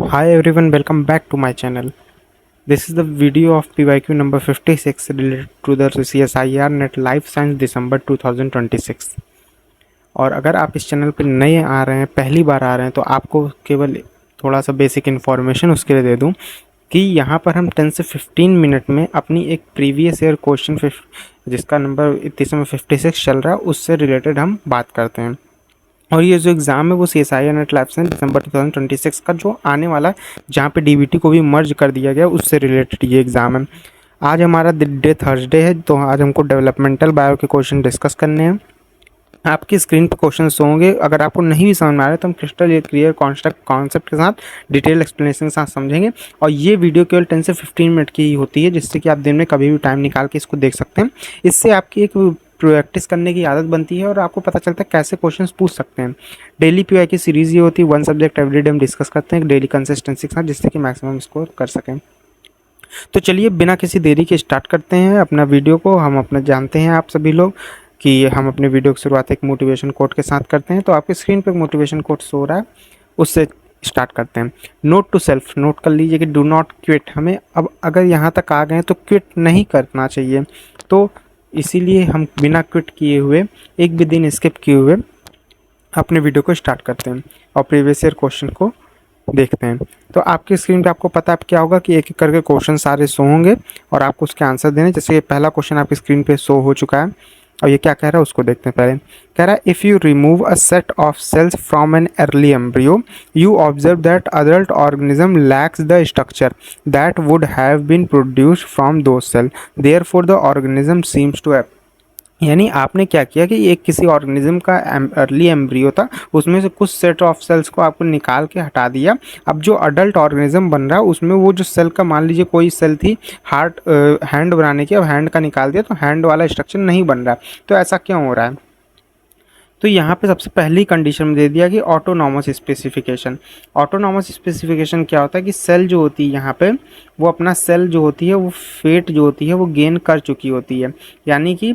Hi everyone, welcome back to my channel. This is the video of PYQ number 56 related to the CSIR Net Life Science December 2026। और अगर आप इस channel पर नए आ रहे हैं, पहली बार आ रहे हैं, तो आपको केवल थोड़ा सा बेसिक इन्फॉर्मेशन उसके लिए दे दूं कि यहाँ पर हम 10 से 15 मिनट में अपनी एक प्रीवियस ईयर क्वेश्चन जिसका नंबर इस समय 56 चल रहा है उससे रिलेटेड हम बात करते हैं। और ये जो एग्ज़ाम है वो CSIR नेट लाइफ साइंस दिसंबर 2026 का जो आने वाला है, जहाँ पे DBT को भी मर्ज कर दिया गया, उससे रिलेटेड ये एग्ज़ाम है। आज हमारा डे थर्सडे है, तो आज हमको डेवलपमेंटल बायो के क्वेश्चन डिस्कस करने हैं। आपकी स्क्रीन पर क्वेश्चन होंगे, अगर आपको नहीं भी समझ में आ रहा है तो हम क्रिस्टल क्लियर कॉन्सेप्ट के साथ डिटेल एक्सप्लेनेशन के साथ समझेंगे। और ये वीडियो केवल 10 से 15 मिनट की ही होती है, जिससे कि आप दिन में कभी भी टाइम निकाल के इसको देख सकते हैं। इससे आपकी एक प्रैक्टिस करने की आदत बनती है और आपको पता चलता है कैसे क्वेश्चंस पूछ सकते हैं। डेली PY की सीरीज़ ये होती है, वन सब्जेक्ट एवरीडे हम डिस्कस करते हैं डेली कंसिस्टेंसी के साथ, जिससे कि मैक्सिमम स्कोर कर सकें। तो चलिए बिना किसी देरी के स्टार्ट करते हैं अपना वीडियो को। हम अपना जानते हैं आप सभी लोग कि हम अपने वीडियो की शुरुआत एक मोटिवेशन कोट के साथ करते हैं। तो आपकी स्क्रीन पर मोटिवेशन कोट शो हो रहा है, उससे स्टार्ट करते हैं। नोट टू सेल्फ, नोट कर लीजिए कि डू नॉट क्विट। हमें अब अगर यहाँ तक आ गए तो क्विट नहीं करना चाहिए, तो इसीलिए हम बिना क्विट किए हुए, एक भी दिन स्किप किए हुए अपने वीडियो को स्टार्ट करते हैं और प्रीवियस ईयर क्वेश्चन को देखते हैं। तो आपकी स्क्रीन पे आपको पता है क्या होगा कि एक एक करके क्वेश्चन सारे शो होंगे और आपको उसके आंसर देने। जैसे ये पहला क्वेश्चन आपकी स्क्रीन पे शो हो चुका है और ये क्या कह रहा है उसको देखते हैं। पहले कह रहा है, if you remove a set of cells from an early embryo you observe that adult organism lacks the structure that would have been produced from those cell, therefore the organism seems to have. यानी आपने क्या किया कि एक किसी organism का early embryo था, उसमें से कुछ सेट ऑफ सेल्स को आपको निकाल के हटा दिया। अब जो अडल्ट ऑर्गेनिज्म बन रहा है उसमें वो जो सेल का, मान लीजिए कोई सेल थी हार्ट हैंड बनाने की, अब हैंड का निकाल दिया तो हैंड वाला स्ट्रक्चर नहीं बन रहा। तो ऐसा क्यों हो रहा है? तो यहाँ पे सबसे पहली कंडीशन में दे दिया कि ऑटोनॉमस स्पेसिफिकेशन। ऑटोनॉमस स्पेसिफिकेशन क्या होता है कि सेल जो होती है यहाँ पे, वो अपना सेल जो होती है वो फेट जो होती है वो गेन कर चुकी होती है। यानी कि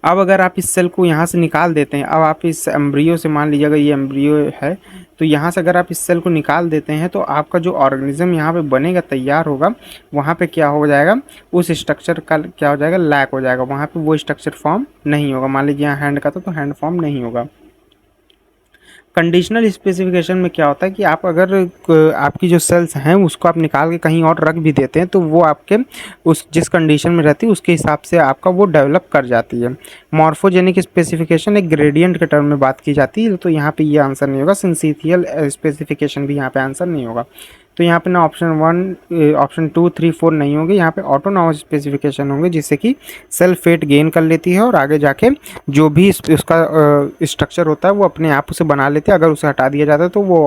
अब अगर आप इस सेल को यहाँ से निकाल देते हैं, अब आप इस एम्ब्रियो से, मान लीजिए अगर ये एम्ब्रियो है तो यहाँ से अगर आप इस सेल को निकाल देते हैं तो आपका जो ऑर्गेनिज्म यहाँ पे बनेगा, तैयार होगा, वहाँ पे क्या हो जाएगा, उस स्ट्रक्चर का क्या हो जाएगा, लैक हो जाएगा। वहाँ पे वो स्ट्रक्चर फॉर्म नहीं होगा। मान लीजिए यहाँ हैंड का था तो हैंड फॉर्म नहीं होगा। कंडीशनल स्पेसिफिकेशन में क्या होता है कि आप अगर आपकी जो सेल्स हैं उसको आप निकाल के कहीं और रख भी देते हैं तो वो आपके उस जिस कंडीशन में रहती है उसके हिसाब से आपका वो डेवलप कर जाती है। मॉर्फोजेनिक स्पेसिफिकेशन एक ग्रेडियंट के टर्म में बात की जाती है, तो यहाँ पे ये आंसर नहीं होगा। सिंथेटिकल स्पेसिफिकेशन भी यहाँ पे आंसर नहीं होगा। तो यहाँ पे ना ऑप्शन 1, ऑप्शन 2, 3, 4 नहीं होंगे। यहाँ पे ऑटोनॉमस स्पेसिफिकेशन होंगे, जिससे कि सेल फेट गेन कर लेती है और आगे जाके जो भी उसका स्ट्रक्चर होता है वो अपने आप उसे बना लेते हैं। अगर उसे हटा दिया जाता है तो वो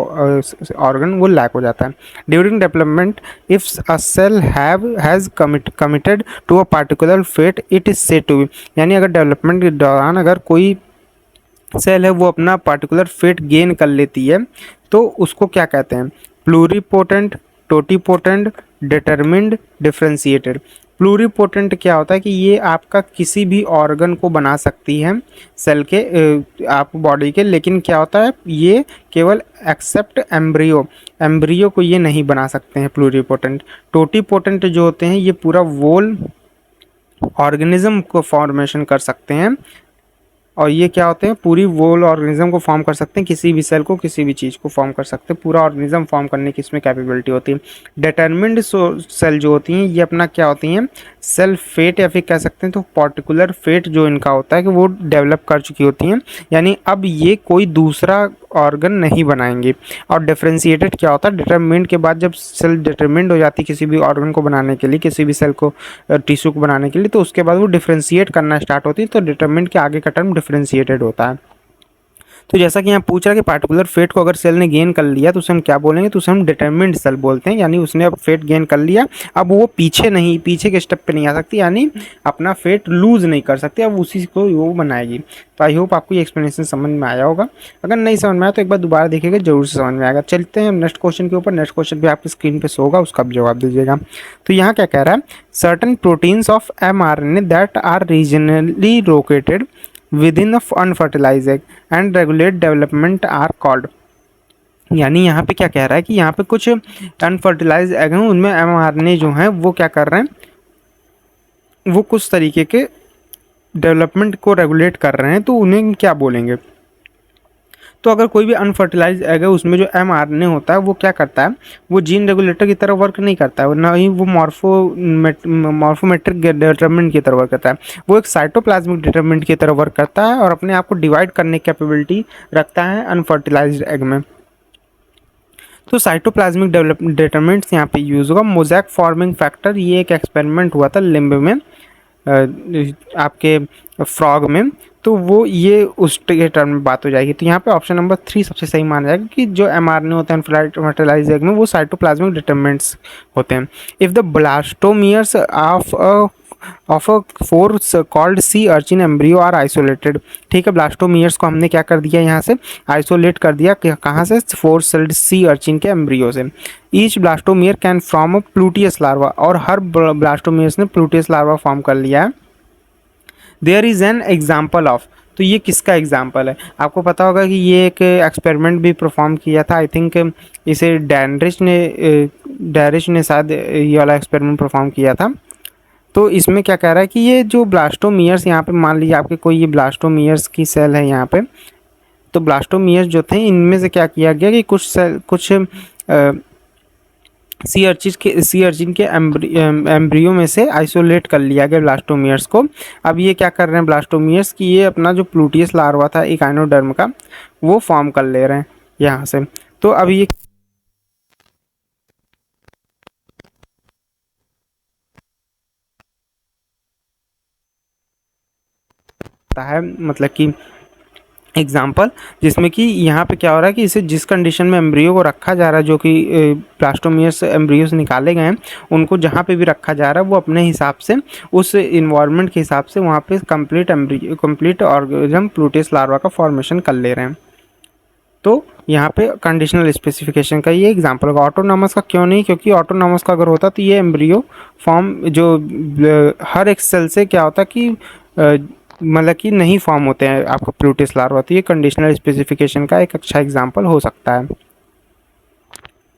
ऑर्गन वो लैक हो जाता है। During development if a cell has committed to a particular fate it is said to be. यानी अगर डेवलपमेंट के दौरान अगर कोई सेल है वो अपना पार्टिकुलर फेट गेन कर लेती है तो उसको क्या कहते हैं? Pluripotent, totipotent, determined, differentiated. Pluripotent क्या होता है कि ये आपका किसी भी ऑर्गन को बना सकती है सेल के, आप बॉडी के, लेकिन क्या होता है ये केवल एक्सेप्ट एम्ब्रियो, एम्ब्रियो को ये नहीं बना सकते हैं प्लूरीपोटेंट। टोटीपोटेंट जो होते हैं ये पूरा वोल ऑर्गेनिज्म को फॉर्मेशन कर सकते हैं और ये क्या होते हैं, पूरी वोल ऑर्गेनिज्म को फॉर्म कर सकते हैं, किसी भी सेल को, किसी भी चीज़ को फॉर्म कर सकते हैं। पूरा ऑर्गेनिज्म फॉर्म करने की इसमें कैपेबिलिटी होती है। डिटरमिन्ड सेल जो होती हैं ये अपना क्या होती हैं, सेल फेट या फिर कह सकते हैं तो पर्टिकुलर फेट जो इनका होता है कि वो डेवलप कर चुकी होती हैं, यानी अब ये कोई दूसरा ऑर्गन नहीं बनाएंगे। और डिफ्रेंशिएटेड क्या होता है, डिटरमिन्ड के बाद जब सेल डिटरमिन्ड हो जाती है किसी भी ऑर्गन को बनाने के लिए, किसी भी सेल को, टिश्यू को बनाने के लिए, तो उसके बाद वो डिफ्रेंशिएट करना स्टार्ट होती है। तो डिटरमिन्ड के आगे का टर्म डिफ्रेंशिएटेड होता है। तो जैसा कि यहाँ पूछ रहा है कि पार्टिकुलर फेट को अगर सेल ने गेन कर लिया तो उसे हम क्या बोलेंगे, तो उसे हम डिटरमिन्ड सेल बोलते हैं। यानी उसने अब फेट गेन कर लिया, अब वो पीछे के स्टेप पे नहीं आ सकती, यानी अपना फेट लूज नहीं कर सकती, अब उसी को वो बनाएगी। तो आई होप आपको ये एक्सप्लेनेशन समझ में आया होगा। अगर नहीं समझ में आया तो एक बार दोबारा देखिएगा, जरूर से समझ में आएगा। चलते हैं नेक्स्ट क्वेश्चन के ऊपर। नेक्स्ट क्वेश्चन भी आपकी स्क्रीन पे शो होगा, उसका भी जवाब दीजिएगा। तो यहाँ क्या कह रहा है, certain proteins of mRNA that are regionally located within the unfertilized egg and regulate development are called। यानी यहाँ पे क्या कह रहा है कि यहाँ पे कुछ अनफर्टिलाइज एग हैं, उनमें mRNA जो हैं वो क्या कर रहे हैं, वो कुछ तरीके के डेवलपमेंट को रेगुलेट कर रहे हैं, तो उन्हें क्या बोलेंगे। तो अगर कोई भी अनफर्टिलाइज एग है उसमें जो mRNA होता है वो क्या करता है, वो जीन रेगुलेटर की तरह वर्क नहीं करता है, ना ही वो मॉर्फोमेट्रिक डिटरमिनेंट की तरह वर्क करता है, वो एक साइटोप्लाज्मिक डिटरमिनेंट की तरह वर्क करता है और अपने आप को डिवाइड करने की कैपेबिलिटी रखता है अनफर्टिलाइज्ड एग में। तो साइटोप्लाज्मिक डेवलपमेंट डिटरमिनेंट्स यहाँ पे यूज़ होगा। मोज़ैक फॉर्मिंग फैक्टर, ये एक एक्सपेरिमेंट हुआ था लिम्ब में, आपके फ्रॉग में, तो वो ये उस के टर्म में बात हो जाएगी। तो यहाँ पे ऑप्शन नंबर 3 सबसे सही माना जाएगा कि जो mRNA होते हैं फर्टिलाइज एग में वो साइटोप्लाज्मिक डिटरमिनेंट्स होते हैं। If the blastomeres of a force called sea urchin embryo are isolated, ठीक है, ब्लास्टोमियर्स को हमने क्या कर दिया यहाँ से आइसोलेट कर दिया, कहाँ से, फोर सेल्ड सी अर्चिन के एम्ब्रियो से। Each blastomere can form a pluteus larva, और हर ब्लास्टोमियर्स ने प्लूटियस लार्वा फॉर्म कर लिया है। There is an example of, तो ये किसका एग्जाम्पल है, आपको पता होगा कि ये एक एक्सपेरिमेंट भी परफॉर्म किया था, आई थिंक इसे डैरिच ने शायद ये वाला एक्सपेरिमेंट परफॉर्म किया था। तो इसमें क्या कह रहा है कि ये जो ब्लास्टोमियर्स, यहाँ पे मान लीजिए आपके कोई ये ब्लास्टोमियर्स की सेल है यहाँ पे, तो ब्लास्टोमियर्स जो थे इनमें से क्या किया गया कि कुछ सी अर्चिन के एम्ब्रियो में से आइसोलेट कर लिया गया ब्लास्टोमियर्स को। अब ये क्या कर रहे हैं ब्लास्टोमियर्स कि ये अपना जो प्लूटियस लार्वा था इकाइनोडर्म का वो फॉर्म कर ले रहे हैं यहाँ से। तो अब ये है मतलब कि एग्जाम्पल, जिसमें कि यहाँ पे क्या हो रहा है कि इसे जिस कंडीशन में एम्ब्रियो को रखा जा रहा है, जो कि ब्लास्टोमियर्स एम्ब्रियो से निकाले गए हैं, उनको जहाँ पे भी रखा जा रहा है वो अपने हिसाब से उस इन्वायरमेंट के हिसाब से वहाँ पे कंप्लीट ऑर्गेनिज्म प्लूटियस लार्वा का फॉर्मेशन कर ले रहे हैं। तो यहाँ पे कंडीशनल स्पेसिफिकेशन का ये एग्जांपल होगा। ऑटोनॉमस का क्यों नहीं, क्योंकि ऑटोनॉमस का अगर होता तो ये एम्ब्रियो फॉर्म जो हर एक सेल से क्या होता कि मतलब कि नहीं फॉर्म होते हैं आपका प्लूटियस लार्वा, तो ये कंडीशनल स्पेसिफिकेशन का एक अच्छा एग्जांपल हो सकता है।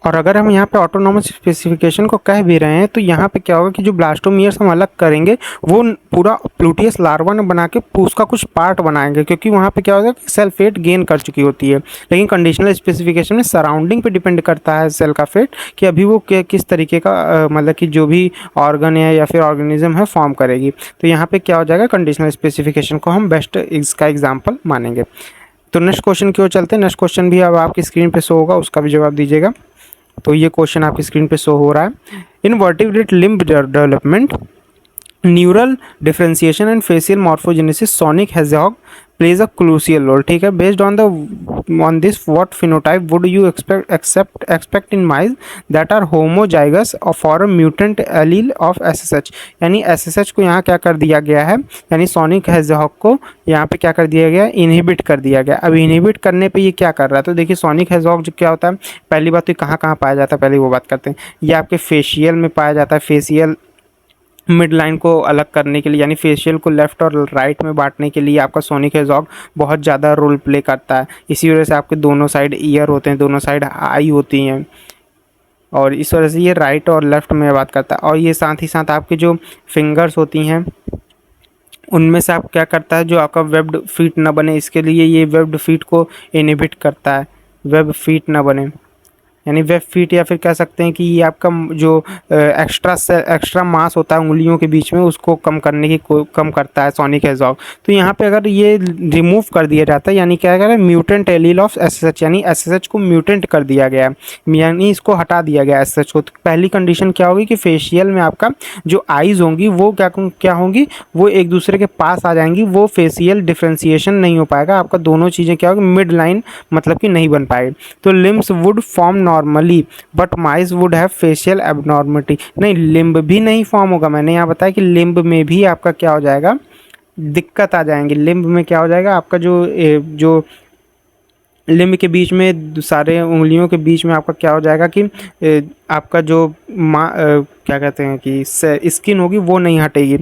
और अगर हम यहाँ पे ऑटोनॉमस स्पेसिफिकेशन को कह भी रहे हैं तो यहाँ पे क्या होगा कि जो ब्लास्टोमियर्स हम अलग करेंगे वो पूरा प्लूटियस लार्वा ने बना के उसका कुछ पार्ट बनाएंगे, क्योंकि वहाँ पे क्या होगा कि सेल फेट गेन कर चुकी होती है। लेकिन कंडीशनल स्पेसिफिकेशन में सराउंडिंग पे डिपेंड करता है सेल का फेट कि अभी वो किस तरीके का मतलब कि जो भी ऑर्गन है या फिर ऑर्गेनिज्म है फॉर्म करेगी। तो यहाँ पर क्या हो जाएगा, कंडीशनल स्पेसिफिकेशन को हम बेस्ट इसका एग्जाम्पल मानेंगे। तो नेक्स्ट क्वेश्चन की ओर चलते हैं। नेक्स्ट क्वेश्चन भी अब आपकी स्क्रीन पे शो होगा, उसका भी जवाब दीजिएगा। तो ये क्वेश्चन आपकी स्क्रीन पे शो हो रहा है। In vertebrate limb development, neural differentiation and facial morphogenesis, sonic hedgehog plays a crucial role, ठीक है। Based on this what phenotype would you expect in mice that are homozygous for a mutant allele of SSH, यानी SSH को यहाँ क्या कर दिया गया है, यानी सोनिक हेजहॉग को यहाँ पे क्या कर दिया गया, इनहिबिट कर दिया गया। अब इनहिबिट करने पे ये क्या कर रहा है, तो देखिए सोनिक हेजहॉग जो क्या होता है, पहली बात तो कहाँ कहाँ पाया जाता है, पहले वो बात करते हैं। ये आपके फेशियल में पाया जाता है, फेशियल मिड लाइन को अलग करने के लिए, यानी फेशियल को लेफ्ट और राइट में बांटने के लिए आपका सोनिक हेजहॉग बहुत ज़्यादा रोल प्ले करता है। इसी वजह से आपके दोनों साइड ईयर होते हैं, दोनों साइड आई होती हैं, और इस वजह से ये राइट और लेफ्ट में बात करता है। और ये साथ ही साथ आपकी जो फिंगर्स होती हैं उनमें से आप क्या करता है, जो आपका वेब्ड फीट ना बने इसके लिए ये वेब्ड फीट को इनहिबिट करता है, वेब फीट ना बने, यानी वेब फीट, या फिर कह सकते हैं कि ये आपका जो एक्स्ट्रा मास होता है उंगलियों के बीच में उसको कम करता है सोनिक हेजहॉग। तो यहाँ पे अगर ये रिमूव कर दिया जाता है, यानी क्या करें, म्यूटेंट एलील ऑफ एसएसएच, यानी एसएसएच को म्यूटेंट कर दिया गया है, यानी इसको हटा दिया गया एसएसएच को। तो पहली कंडीशन क्या होगी कि फेशियल में आपका जो आइज़ होंगी वो क्या होंगी, वो एक दूसरे के पास आ जाएंगी, वो फेशियल डिफ्रेंसिएशन नहीं हो पाएगा, आपका दोनों चीज़ें क्या होगी, मिड लाइन मतलब कि नहीं बन पाएगी। तो limbs would form normally but mice would have facial abnormality, नहीं लिम्ब भी नहीं फॉर्म होगा। मैंने यहाँ बताया कि लिम्ब में भी आपका क्या हो जाएगा, दिक्कत आ जाएंगी। लिम्ब में क्या हो जाएगा, आपका जो लिम्ब के बीच में सारे उंगलियों के बीच में आपका क्या हो जाएगा कि आपका जो क्या कहते हैं कि स्किन होगी वो नहीं हटेगी।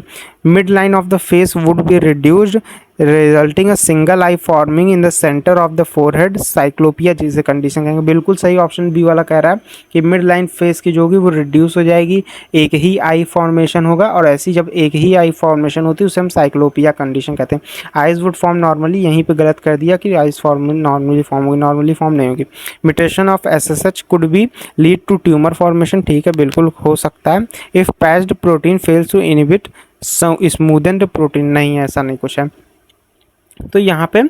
Mid line of the face would be reduced resulting a single eye forming in the centre of the forehead, cyclopia जिसे कंडीशन कहेंगे। बिल्कुल सही ऑप्शन बी वाला कह रहा है कि मिड लाइन फेस की जो होगी वो रिड्यूस हो जाएगी, एक ही आई फॉर्मेशन होगा, और ऐसी जब एक ही आई फॉर्मेशन होती है उसे हम साइक्लोपिया कंडीशन कहते हैं। आइज वुड फॉर्म नॉर्मली, यहीं पे गलत कर दिया कि आइज फॉर्म नॉर्मली फॉर्म होगी, नॉर्मली फॉर्म नहीं होगी। Mutation of SSH could be lead to tumour formation, ठीक है बिल्कुल हो सकता है। If patched protein fails to inhibit smoothened protein, नहीं ऐसा नहीं कुछ है। तो यहाँ पे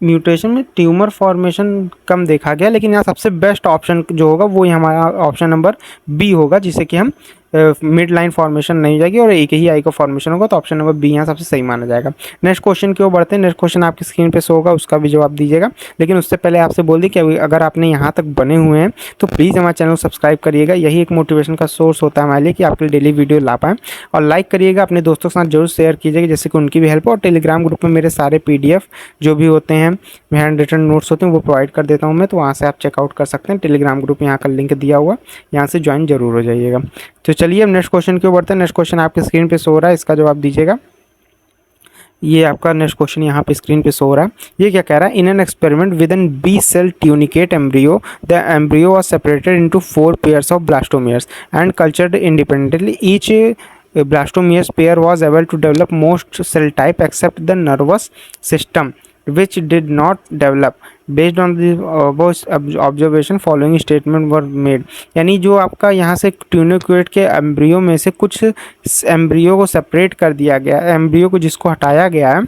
म्यूटेशन में ट्यूमर फॉर्मेशन कम देखा गया, लेकिन यहाँ सबसे बेस्ट ऑप्शन जो होगा वो हमारा ऑप्शन नंबर बी होगा, जिसे कि हम मिड लाइन फॉर्मेशन नहीं हो जाएगी और एक ही आई का फॉर्मेशन होगा, तो ऑप्शन नंबर बी यहाँ सबसे सही माना जाएगा। नेक्स्ट क्वेश्चन की ओर बढ़ते हैं। नेक्स्ट क्वेश्चन आपकी स्क्रीन पे शो होगा, उसका भी जवाब दीजिएगा। लेकिन उससे पहले आपसे बोल दी कि अगर आपने यहाँ तक बने हुए हैं तो प्लीज़ हमारे चैनल को सब्सक्राइब करिएगा, यही एक मोटिवेशन का सोर्स होता है हमारे लिए कि आपके लिए डेली वीडियो ला पाएँ। और लाइक करिएगा, अपने दोस्तों के साथ जरूर शेयर कीजिएगा जिससे कि उनकी भी हेल्प हो। और टेलीग्राम ग्रुप में मेरे सारे PDF जो भी होते हैं, हैंड रिटन नोट्स होते हैं, वो प्रोवाइड कर देता हूँ मैं, तो वहाँ से आप चेकआउट कर सकते हैं। टेलीग्राम ग्रुप यहाँ का लिंक दिया हुआ, यहाँ से ज्वाइन जरूर हो जाइएगा। तो चलिए अब नेक्स्ट क्वेश्चन की ओर बढ़ते हैं। नेक्स्ट क्वेश्चन आपकी स्क्रीन पे शो हो रहा है, इसका जवाब दीजिएगा। ये आपका नेक्स्ट क्वेश्चन यहाँ पे स्क्रीन पे शो हो रहा है। ये क्या कह रहा है? In an experiment with an B cell tunicate embryo, the embryo was separated into 4 pairs of blastomeres and cultured independently. Each blastomeres pair was able to develop most cell type except the nervous system, which did not develop. Based on the observation following statement were made. यानी जो आपका यहाँ से tunicate के embryo में से कुछ embryo को सेपरेट कर दिया गया, एम्ब्रियो को जिसको हटाया गया है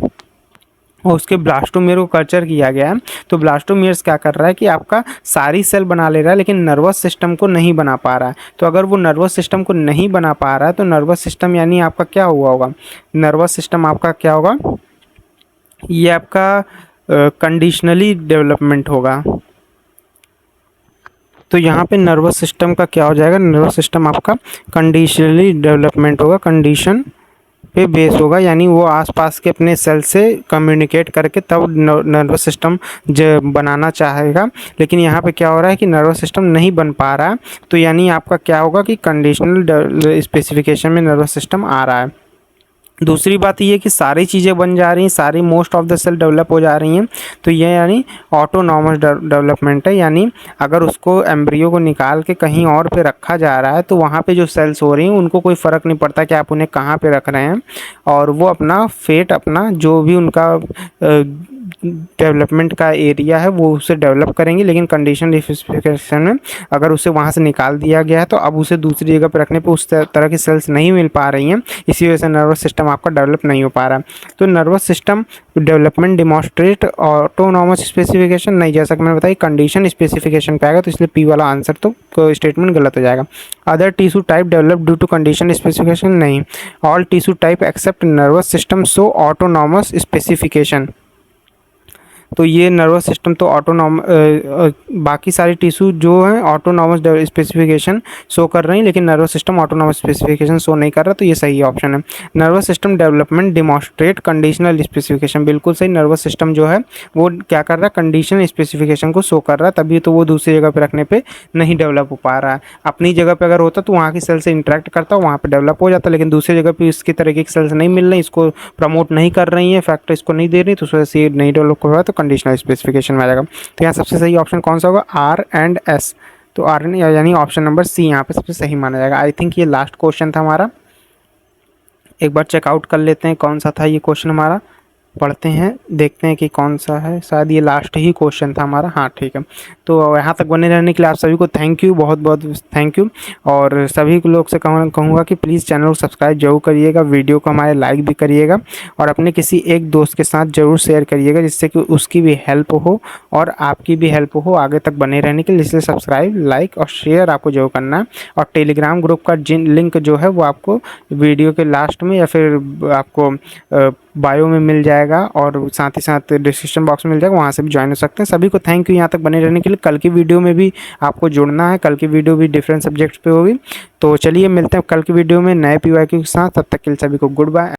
और उसके ब्लास्टोमियर को कल्चर किया गया है। तो ब्लास्टोमियर्स क्या कर रहा है कि आपका सारी सेल बना ले रहा है, लेकिन नर्वस सिस्टम को नहीं बना पा रहा है। तो अगर वो नर्वस सिस्टम को नहीं बना पा रहा है तो नर्वस सिस्टम यानी आपका क्या हुआ होगा? नर्वस सिस्टम आपका क्या होगा? ये आपका कंडीशनली डेवलपमेंट होगा। तो यहाँ पे नर्वस सिस्टम का क्या हो जाएगा? नर्वस सिस्टम आपका कंडीशनली डेवलपमेंट होगा, कंडीशन पे बेस होगा, यानी वो आसपास के अपने सेल से कम्युनिकेट करके तब नर्वस सिस्टम बनाना चाहेगा। लेकिन यहाँ पे क्या हो रहा है कि नर्वस सिस्टम नहीं बन पा रहा है, तो यानी आपका क्या होगा कि कंडीशनल स्पेसिफिकेशन में नर्वस सिस्टम आ रहा है। दूसरी बात ये कि सारी चीज़ें बन जा रही हैं, सारी most of the cell develop हो जा रही हैं, तो ये यानी ऑटोनॉमस डेवलपमेंट है। यानी अगर उसको एम्ब्रियो को निकाल के कहीं और पे रखा जा रहा है तो वहाँ पे जो सेल्स हो रही हैं उनको कोई फ़र्क नहीं पड़ता कि आप उन्हें कहाँ पे रख रहे हैं, और वो अपना फेट, अपना जो भी उनका डेवलपमेंट का एरिया है वो उसे डेवलप करेंगे। लेकिन कंडीशन स्पेसिफिकेशन में अगर उसे वहाँ से निकाल दिया गया है तो अब उसे दूसरी जगह पर रखने पे उस तरह की सेल्स नहीं मिल पा रही हैं, इसी वजह से नर्वस सिस्टम आपका डेवलप नहीं हो पा रहा है। तो nervous system development demonstrate autonomous specification नहीं, जैसा कि मैंने बताया कंडीशन स्पेसिफिकेशन पे आएगा, तो इसलिए पी वाला आंसर तो स्टेटमेंट गलत हो जाएगा। Other tissue type develop due to condition specification नहीं, all tissue type except nervous system so autonomous specification. तो ये नर्वस सिस्टम तो बाकी सारी टिश्यू जो हैं ऑटोनॉमस स्पेसिफिकेशन शो कर रही हैं, लेकिन nervous system autonomous specification show नहीं कर रहा, तो ये सही ऑप्शन है। Nervous system development demonstrate conditional specification, बिल्कुल सही। नर्वस सिस्टम जो है वो क्या कर रहा है? कंडीशन स्पेसिफिकेशन को शो कर रहा है, तभी तो वो दूसरी जगह पर रखने पर नहीं डेवलप हो पा रहा है। अपनी जगह पर अगर होता तो वहाँ की सेल से इंटरेक्ट करता, वहाँ पर डेवलप हो जाता, लेकिन दूसरी जगह पर इसकी तरीके की सेल्स नहीं मिल रही, इसको प्रमोट नहीं कर रही है, फैक्टर इसको नहीं दे रही, तो उस वजह से नहीं डेवलप हो रहा है, तो कंडीशनल स्पेसिफिकेशन में आ जाएगा। तो यहाँ सबसे सही ऑप्शन कौन सा होगा? R and S. तो आर एंड यानी ऑप्शन नंबर सी यहाँ पे सबसे सही माना जाएगा। आई थिंक ये लास्ट क्वेश्चन था हमारा, एक बार चेकआउट कर लेते हैं कौन सा था ये क्वेश्चन हमारा, पढ़ते हैं देखते हैं कि कौन सा है। शायद ये लास्ट ही क्वेश्चन था हमारा, हाँ ठीक है। तो यहाँ तक बने रहने के लिए आप सभी को थैंक यू, बहुत बहुत थैंक यू। और सभी लोग से कहूँगा कि प्लीज़ चैनल को सब्सक्राइब जरूर करिएगा, वीडियो को हमारे लाइक भी करिएगा, और अपने किसी एक दोस्त के साथ ज़रूर शेयर करिएगा, जिससे कि उसकी भी हेल्प हो और आपकी भी हेल्प हो आगे तक बने रहने के लिए। इसलिए सब्सक्राइब, लाइक और शेयर आपको जरूर करना है। और टेलीग्राम ग्रुप का लिंक जो है वो आपको वीडियो के लास्ट में या फिर आपको बायो में मिल जाएगा, और साथ ही साथ डिस्क्रिप्शन बॉक्स में मिल जाएगा, वहाँ से भी ज्वाइन हो सकते हैं। सभी को थैंक यू यहाँ तक बने रहने के लिए। कल की वीडियो में भी आपको जुड़ना है, कल की वीडियो भी डिफरेंट सब्जेक्ट्स पे होगी। तो चलिए मिलते हैं कल की वीडियो में नए PYQ के साथ, तब तक के लिए सभी को गुड बाय।